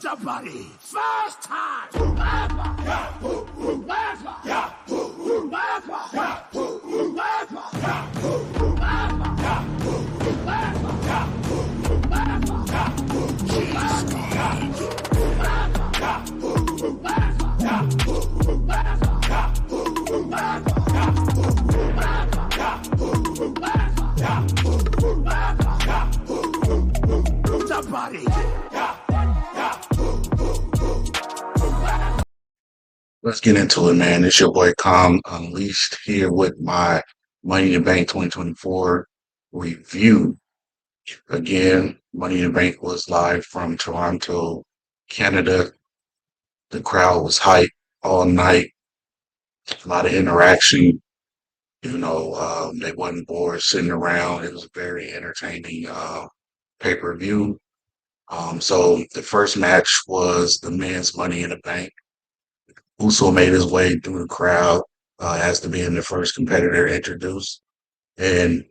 Somebody, first time, whoever, whoever, somebody. Let's get into it, man. It's your boy Com Unleashed here with my Money in the Bank 2024 review. Again, Money in the Bank was live from Toronto, Canada. The crowd was hyped all night. A lot of interaction. They wasn't bored sitting around. It was a very entertaining pay-per-view. So the first match was the men's Money in the Bank. Uso made his way through the crowd as to being the first competitor introduced and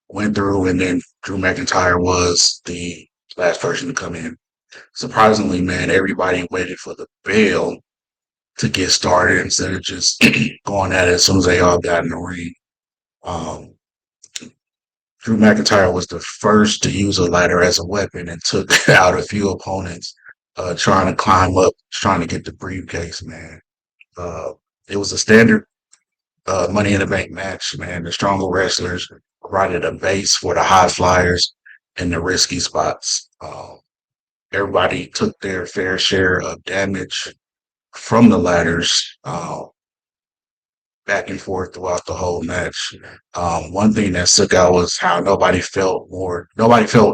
went through, and then Drew McIntyre was the last person to come in. Surprisingly, man, everybody waited for the bell to get started instead of just going at it as soon as they all got in the ring. Um, Drew McIntyre was the first to use a ladder as a weapon and took out a few opponents trying to climb up, trying to get the briefcase, man. It was a standard Money in the Bank match, man. The stronger wrestlers provided a base for the high flyers and the risky spots. Everybody took their fair share of damage from the ladders back and forth throughout the whole match. One thing that stuck out was how nobody felt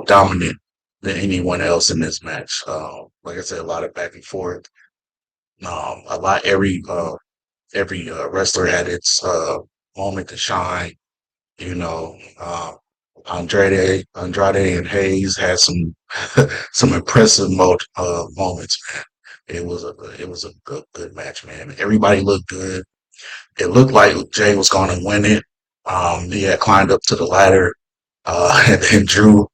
dominant than anyone else in this match. Like I said, a lot of back and forth. Every wrestler had its moment to shine. Andrade and Hayes had some some impressive moments, man. It was a good match, man. Everybody looked good. It looked like Jay was going to win it. He had climbed up to the ladder, and then Drew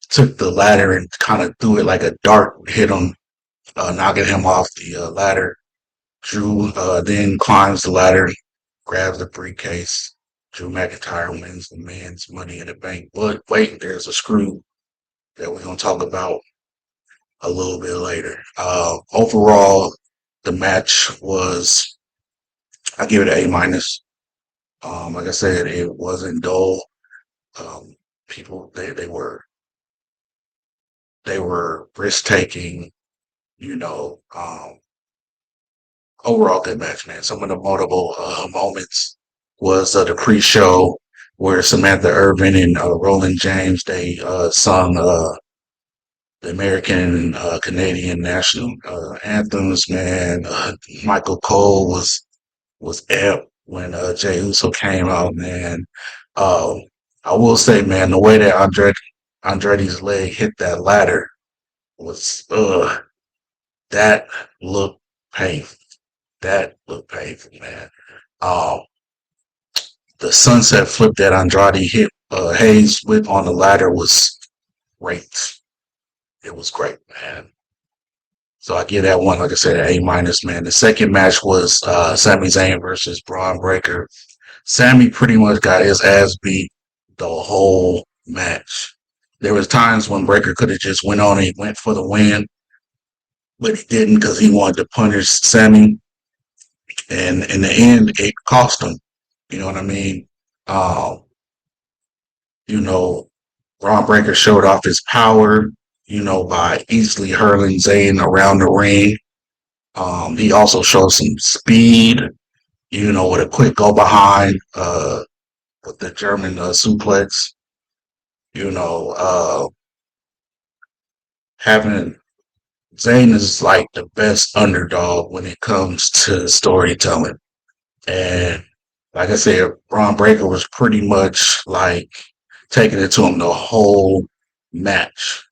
took the ladder and kind of threw it like a dart, hit him, knocking him off the ladder. Drew then climbs the ladder, grabs the briefcase. Drew McIntyre wins the men's Money in the Bank. But wait, there's a screw that we're going to talk about a little bit later. Overall, the match was, I give it an A minus. Like I said, it wasn't dull. People, they were risk taking. Overall good match, man. Some of the notable moments was the pre-show where Samantha Irvin and Roland James, they sung the American and Canadian national anthems, man. Michael Cole was amped when Jey Uso came out, man. I will say, man, the way that Andretti's leg hit that ladder was that looked painful. That looked painful, man. The sunset flip that Andrade hit Hayes with on the ladder was great. It was great, man. So I give that one, like I said, an A minus, man. The second match was Sami Zayn versus Braun Breaker. Sami pretty much got his ass beat the whole match. There was times when Breaker could have just went on and went for the win, but he didn't because he wanted to punish Sami. And in the end, it cost him. You know what I mean? Braun Breaker showed off his power, by easily hurling Zayn around the ring. He also showed some speed, with a quick go behind with the German suplex. Having Zayn is like the best underdog when it comes to storytelling. And like I said, Braun Breaker was pretty much like taking it to him the whole match.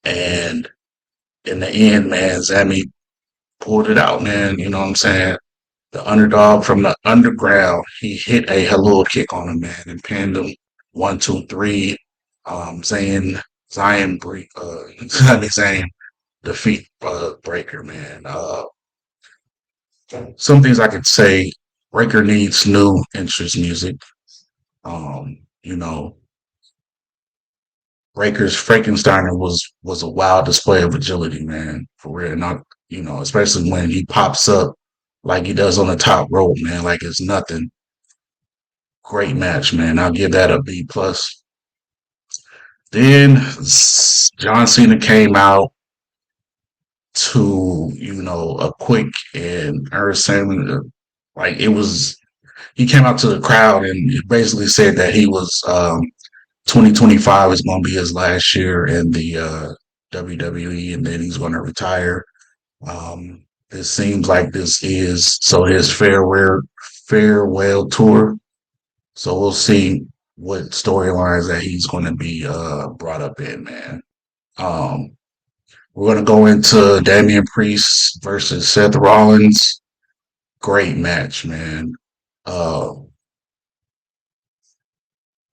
And in the end, man, Sami pulled it out, man. You know what I'm saying? The underdog from the underground, he hit a hello kick on him, man, and pinned him 1, 2, 3. Sami Zayn defeat Breaker, man. Some things I could say. Breaker needs new interest music. You know, Breaker's Frankensteiner was a wild display of agility, man, for real. Not especially when he pops up like he does on the top rope, man, like it's nothing. Great match, man. I'll give that a B plus. Then John Cena came out to a quick and earth like it was. He came out to the crowd and basically said that he was 2025 is going to be his last year in the WWE, and then he's going to retire. It seems like this is his farewell tour. So we'll see what storylines that he's going to be brought up in, man. Um, we're going to go into Damian Priest versus Seth Rollins. Great match, man. Uh,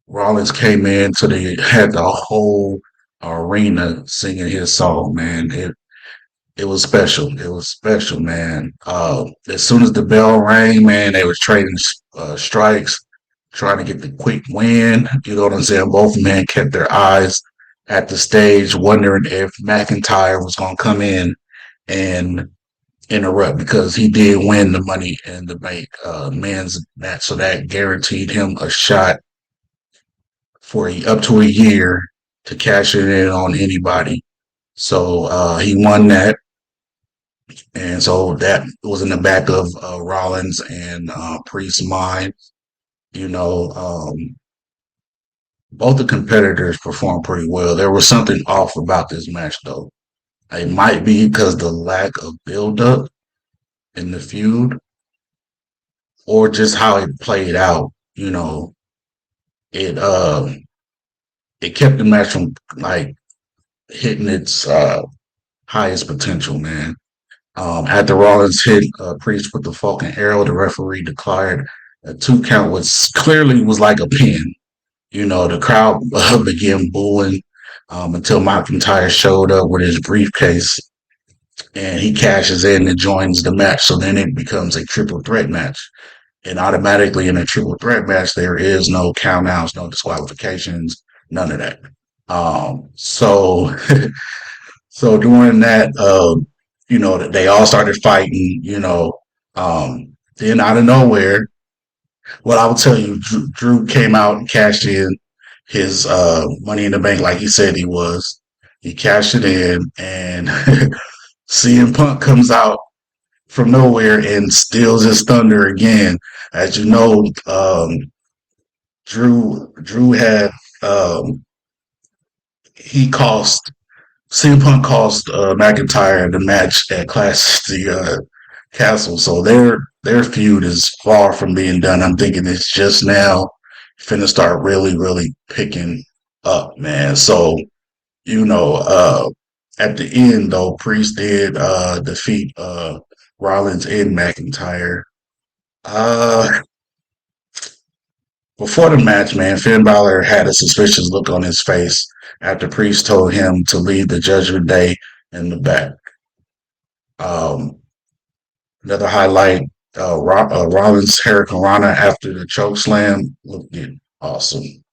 Rollins came in had the whole arena singing his song, man. It was special. It was special, man. As soon as the bell rang, man, they was trading strikes, trying to get the quick win. You know what I'm saying? Both men kept their eyes at the stage, wondering if McIntyre was going to come in and interrupt, because he did win the Money in the Bank men's match, so that guaranteed him a shot for up to a year to cash it in on anybody. So he won that, and so that was in the back of Rollins and Priest's mind. You know, both the competitors performed pretty well. There was something off about this match, though. It might be because the lack of build-up in the feud, or just how it played out. It it kept the match from like hitting its highest potential, man. After Rollins hit Priest with the Falcon Arrow, the referee declared a 2 count, was clearly was like a pin. The crowd began booing until McIntyre showed up with his briefcase, and he cashes in and joins the match. So then it becomes a triple threat match. And automatically in a triple threat match, there is no countouts, no disqualifications, none of that. So so during that, they all started fighting. Then out of nowhere, well, I will tell you, Drew came out and cashed in his Money in the Bank like he said he was. He cashed it in, and CM Punk comes out from nowhere and steals his thunder again. As you know, Drew had he cost CM Punk cost McIntyre the match at Clash of the Castle, so their feud is far from being done. I'm thinking it's just now finna start really, really picking up, man. So at the end though, Priest did defeat Rollins and McIntyre. Before the match, man, Finn Balor had a suspicious look on his face after Priest told him to leave the Judgment Day in the back. Another highlight, Rollins Hurricane Rana after the choke slam looked awesome.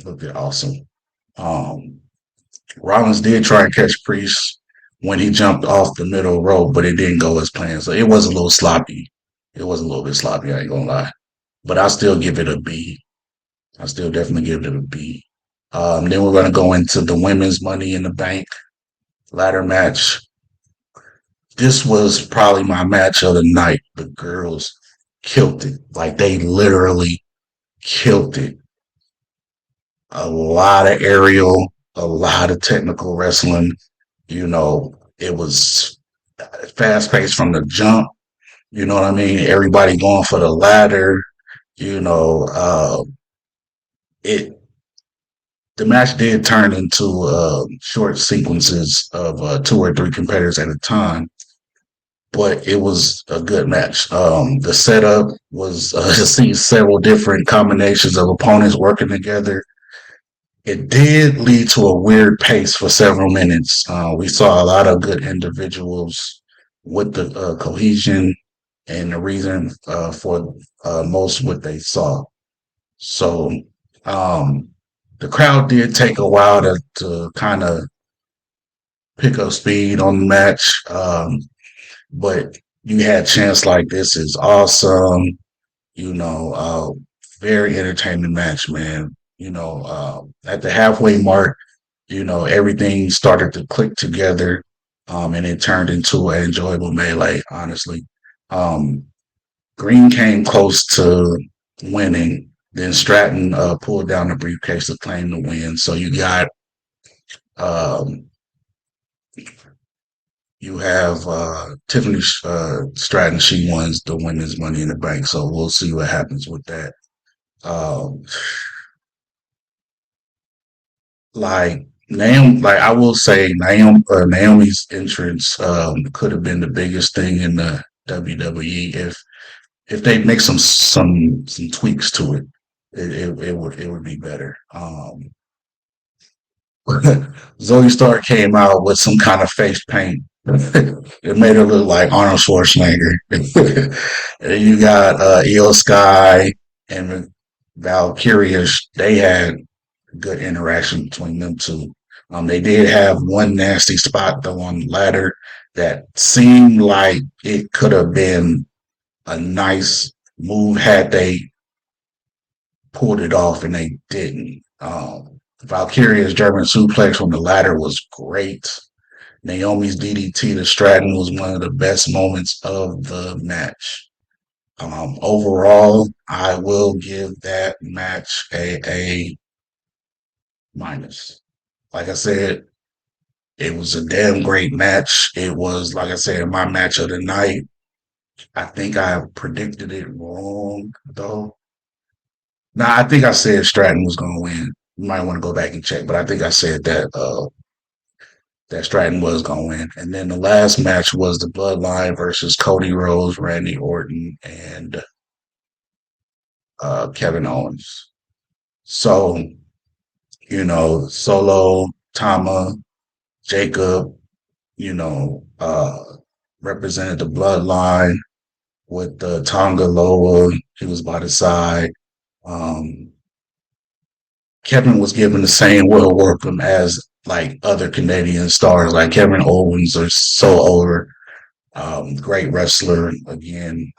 Looked awesome. Rollins did try and catch Priest when he jumped off the middle rope, but it didn't go as planned. So it was a little sloppy. It was a little bit sloppy, I ain't gonna lie. But I still give it a B. I still definitely give it a B. Then we're gonna go into the women's Money in the Bank ladder match. This was probably my match of the night. The girls killed it. Like they literally killed it. A lot of aerial, a lot of technical wrestling. It was fast paced from the jump. You know what I mean? Everybody going for the ladder. It the match did turn into short sequences of 2 or 3 competitors at a time, but it was a good match. The setup was to see several different combinations of opponents working together, it did lead to a weird pace for several minutes. We saw a lot of good individuals with the cohesion and the reason for most what they saw. So um, the crowd did take a while to kind of pick up speed on the match, but you had chance like this is awesome. You know, very entertaining match, man. At the halfway mark, everything started to click together, and it turned into an enjoyable melee. Honestly, um, Green came close to winning. Then Stratton pulled down the briefcase to claim the win. So um, you have Tiffany Stratton. She wins the women's Money in the Bank. So we'll see what happens with that. Um, like I will say, Naomi's entrance could have been the biggest thing in the WWE if they make some tweaks to it. It would be better. Zoe Stark came out with some kind of face paint. It made her look like Arnold Schwarzenegger. And you got Io Sky and Valkyria. They had good interaction between them two. They did have one nasty spot though on the ladder that seemed like it could have been a nice move had they pulled it off, and they didn't. Valkyria's German suplex on the ladder was great. Naomi's DDT to Stratton was one of the best moments of the match. Overall, I will give that match a minus. Like I said, it was a damn great match. It was, like I said, my match of the night. I think I predicted it wrong, though. Nah, I think I said Stratton was going to win. You might want to go back and check, but I think I said that Stratton was going to win. And then the last match was the Bloodline versus Cody Rhodes, Randy Orton, and Kevin Owens. So, Solo, Tama, Jacob, you know, uh, represented the Bloodline with Tonga Loa. He was by the side. Um, Kevin was given the same will welcome as like other Canadian stars, like Kevin Owens are so over. Great wrestler again.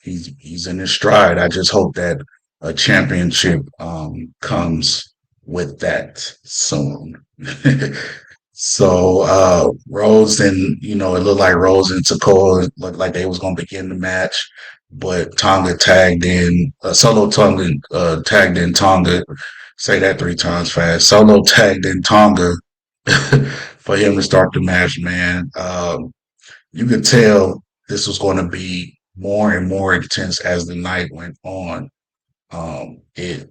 He's in his stride. I just hope that a championship comes with that soon. So Rose and it looked like Rose and Takoa looked like they was gonna begin the match, but Tonga tagged in. Solo Tonga tagged in Tonga. Say that three times fast. Solo tagged in Tonga for him to start the match. Man, you could tell this was going to be more and more intense as the night went on. It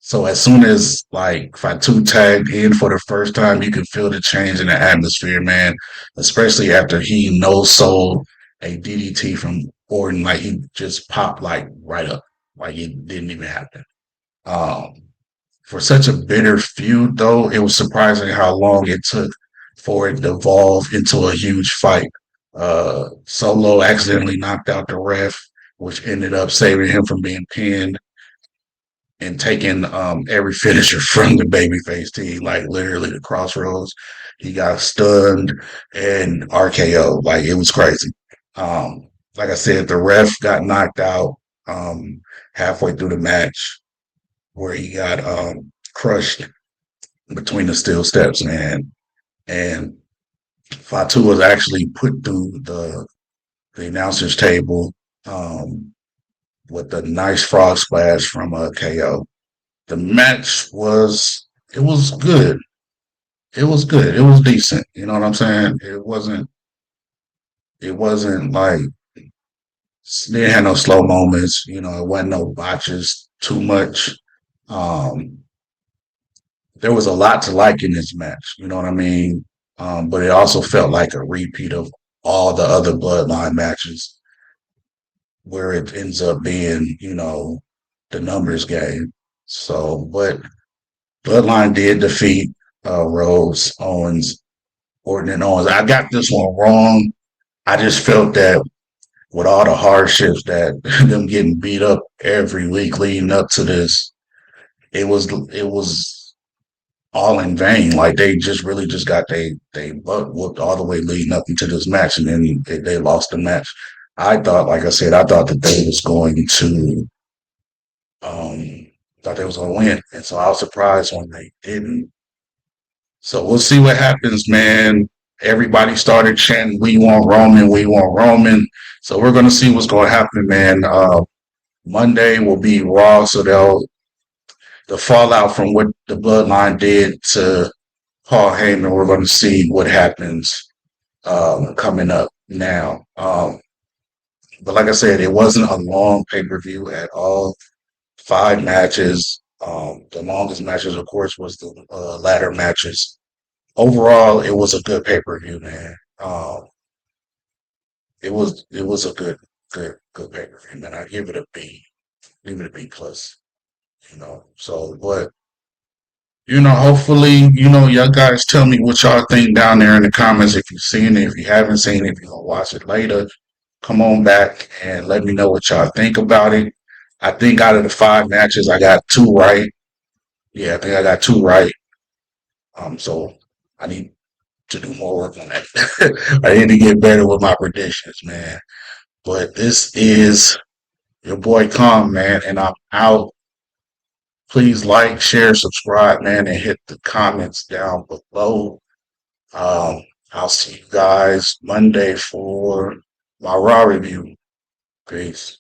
so as soon as like Fatu tagged in for the first time, you could feel the change in the atmosphere, man. Especially after he no sold a DDT from Orton, like he just popped like right up, like it didn't even happen. Um, for such a bitter feud, though, it was surprising how long it took for it to evolve into a huge fight. Solo accidentally knocked out the ref, which ended up saving him from being pinned and taking every finisher from the babyface team, like literally the crossroads. He got stunned and RKO. Like it was crazy. Like I said, the ref got knocked out halfway through the match where he got crushed between the steel steps, man. And Fatu was actually put through the announcer's table with a nice frog splash from a KO. The match was good. It was good. It was decent. You know what I'm saying? It wasn't like didn't have no slow moments. It wasn't no botches too much. Um, there was a lot to like in this match. You know what I mean? But it also felt like a repeat of all the other Bloodline matches where it ends up being, the numbers game. So, but Bloodline did defeat Rhodes, Owens, Orton, and Owens. I got this one wrong. I just felt that with all the hardships that them getting beat up every week leading up to this, it was all in vain. Like they just really just got they butt whooped all the way leading up into this match, and then they lost the match. I thought, like I said, I thought that they was going to um thought they was gonna win, and so I was surprised when they didn't. So we'll see what happens, man. Everybody started chanting, "We want Roman, we want Roman." So we're gonna see what's gonna happen, man. Monday will be Raw, so the fallout from what the Bloodline did to Paul Heyman. We're going to see what happens coming up now. But like I said, it wasn't a long pay per view at all. 5 matches. The longest matches, of course, was the ladder matches. Overall, it was a good pay per view, man. It was a good pay per view, man. I give it a B. Give it a B plus. So but hopefully, y'all guys tell me what y'all think down there in the comments. If you've seen it, if you haven't seen it, if you're gonna watch it later, come on back and let me know what y'all think about it. I think out of the 5 matches, I got 2 right. Yeah, I think I got 2 right. So I need to do more work on that. I need to get better with my predictions, man. But this is your boy Kong, man, and I'm out. Please like, share, subscribe, man, and hit the comments down below. I'll see you guys Monday for my Raw review. Peace.